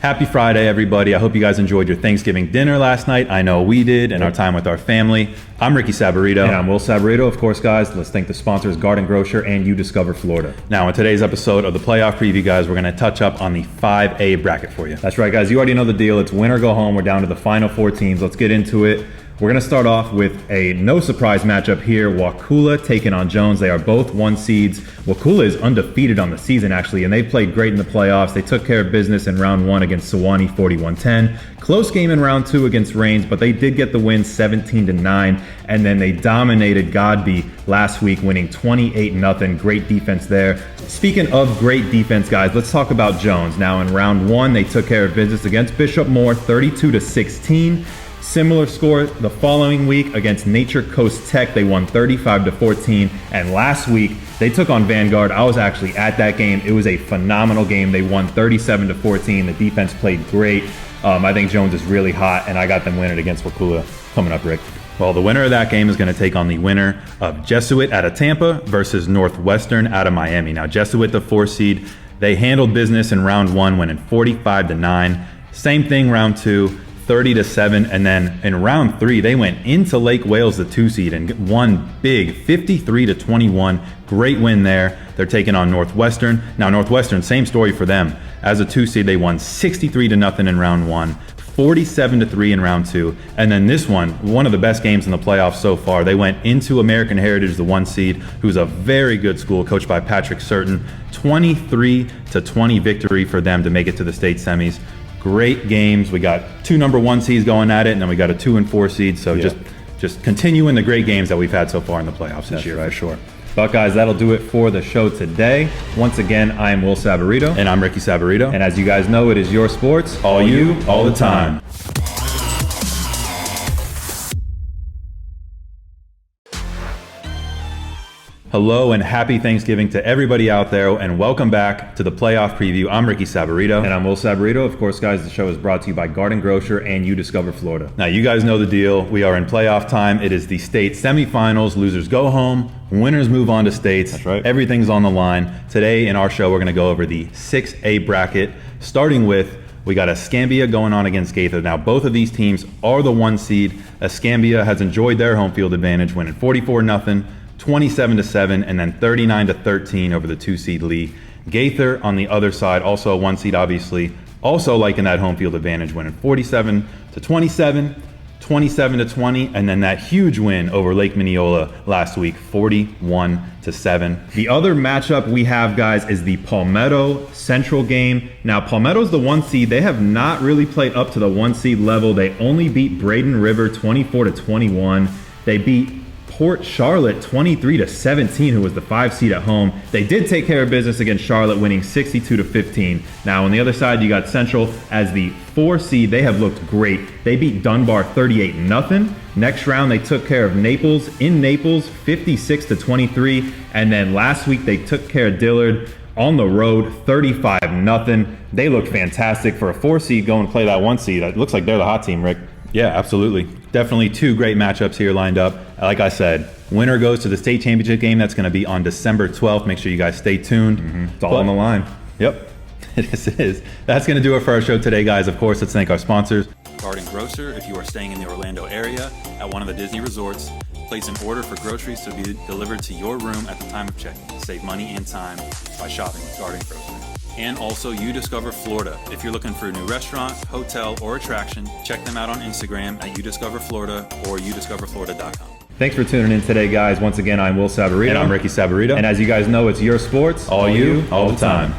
Happy Friday, everybody. I hope you guys enjoyed your Thanksgiving dinner last night. I know we did, and our time with our family. I'm Ricky Saborido. And I'm Will Saborido. Of course, guys, let's thank the sponsors, Garden Grocer and You Discover Florida. Now, in today's episode of the playoff preview, guys, we're going to touch up on the 5A bracket for you. That's right, guys. You already know the deal. It's win or go home. We're down to the final four teams. Let's get into it. We're going to start off with a no-surprise matchup here. Wakulla taking on Jones. They are both one seeds. Wakulla is undefeated on the season, actually, and they played great in the playoffs. They took care of business in round one against Sewanee 41-10. Close game in round two against Rains, but they did get the win 17-9, and then they dominated Godby last week, winning 28-0. Great defense there. Speaking of great defense, guys, let's talk about Jones. Now, in round one, they took care of business against Bishop Moore 32-16. Similar score the following week against Nature Coast Tech. They won 35-14. And last week, they took on Vanguard. I was actually at that game. It was a phenomenal game. They won 37-14. The defense played great. I think Jones is really hot, and I got them winning against Wakulla. Coming up, Rick. Well, the winner of that game is going to take on the winner of Jesuit out of Tampa versus Northwestern out of Miami. Now, Jesuit, the 4 seed, they handled business in round one, winning 45-9. Same thing round two. 30-7, and then in round three, they went into Lake Wales, the 2 seed, and won big, 53-21. Great win there. They're taking on Northwestern. Now, Northwestern, same story for them. As a 2 seed, they won 63-0 in round one, 47-3 in round two, and then this one of the best games in the playoffs so far. They went into American Heritage, the 1 seed, who's a very good school, coached by Patrick Certain. 23-20 victory for them to make it to the state semis. Great games. We got 2 number 1 seeds going at it, and then we got a 2 and 4 seed. So just continuing the great games that we've had so far in the playoffs this year, right. For sure. But guys, that'll do it for the show today. Once again, I am Will Saborido. And I'm Ricky Saborido. And as you guys know, it is your sports, all you, all the time. Hello and happy Thanksgiving to everybody out there, and welcome back to the playoff preview. I'm Ricky Saborido. And I'm Will Saborido. Of course, guys, the show is brought to you by Garden Grocer and You Discover Florida. Now, you guys know the deal. We are in playoff time. It is the state semifinals. Losers go home. Winners move on to states. That's right. Everything's on the line. Today in our show, we're going to go over the 6A bracket, starting with we got Escambia going on against Gaither. Now, both of these teams are the 1 seed. Escambia has enjoyed their home field advantage, winning 44-0. 27-7, and then 39-13 over the 2 seed Lee. Gaither on the other side, also a 1 seed, obviously, also liking that home field advantage, winning 47-27, 27-20, and then that huge win over Lake Mineola last week, 41-7. The other matchup we have, guys, is the Palmetto Central game. Now, Palmetto's the 1 seed. They have not really played up to the 1 seed level. They only beat Braden River 24-21. They beat Port Charlotte 23-17, who was the 5 seed at home. They did take care of business against Charlotte, winning 62-15. Now, on the other side, you got Central as the 4 seed. They have looked great. They beat Dunbar 38-0. Next round, they took care of Naples in Naples, 56-23. And then last week, they took care of Dillard on the road, 35-0. They look fantastic for a 4 seed going to play that 1 seed. It looks like they're the hot team, Rick. Yeah, absolutely. Definitely 2 great matchups here lined up. Like I said, winner goes to the state championship game. That's going to be on December 12th. Make sure you guys stay tuned. It's all on the line. Yep, it is. That's going to do it for our show today, guys. Of course, let's thank our sponsors. Garden Grocer, if you are staying in the Orlando area at one of the Disney resorts, place an order for groceries to be delivered to your room at the time of check-in. Save money and time by shopping with Garden Grocer. And also, You Discover Florida. If you're looking for a new restaurant, hotel, or attraction, check them out on Instagram at You Discover Florida or youdiscoverflorida.com. Thanks for tuning in today, guys. Once again, I'm Will Saborido. And I'm Ricky Saborido. And as you guys know, it's your sports, all you, all the time.